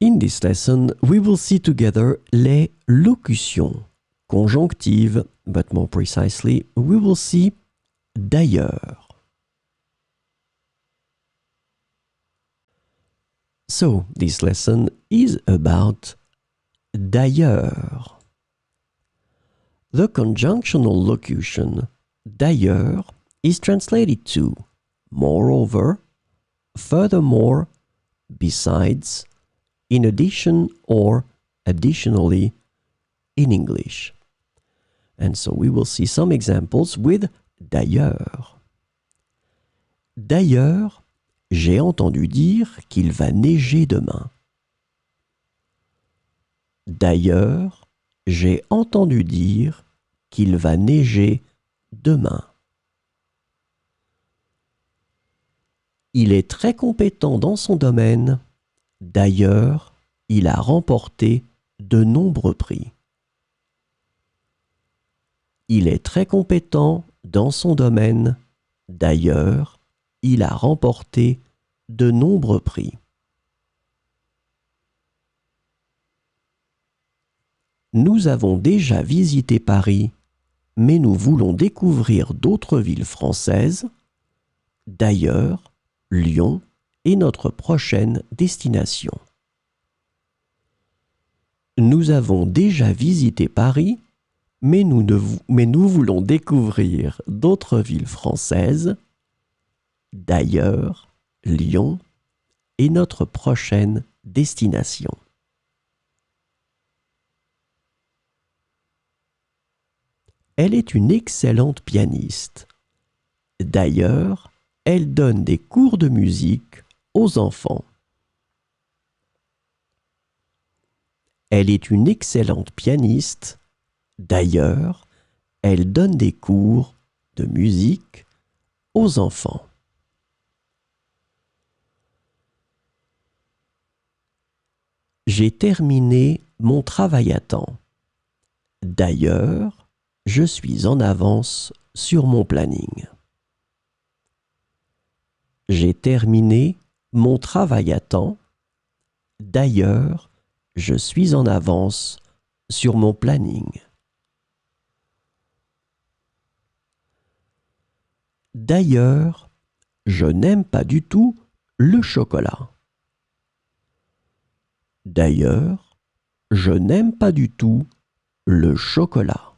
In this lesson, we will see together les locutions conjonctives, but more precisely, we will see d'ailleurs. So, this lesson is about d'ailleurs. The conjunctional locution d'ailleurs is translated to moreover, furthermore, besides, in addition, or additionally in English. And so we will see some examples with d'ailleurs. D'ailleurs, j'ai entendu dire qu'il va neiger demain. D'ailleurs, j'ai entendu dire qu'il va neiger demain. Il est très compétent dans son domaine. D'ailleurs, il a remporté de nombreux prix. Il est très compétent dans son domaine. D'ailleurs, il a remporté de nombreux prix. Nous avons déjà visité Paris, mais nous voulons découvrir d'autres villes françaises. D'ailleurs, Lyon est notre prochaine destination. Nous avons déjà visité Paris, mais nous voulons découvrir d'autres villes françaises. D'ailleurs, Lyon est notre prochaine destination. Elle est une excellente pianiste. D'ailleurs, elle donne des cours de musique aux enfants. Elle est une excellente pianiste. D'ailleurs, elle donne des cours de musique aux enfants. J'ai terminé mon travail à temps. D'ailleurs, je suis en avance sur mon planning. J'ai terminé mon travail à temps. D'ailleurs, je suis en avance sur mon planning. D'ailleurs, je n'aime pas du tout le chocolat. D'ailleurs, je n'aime pas du tout le chocolat.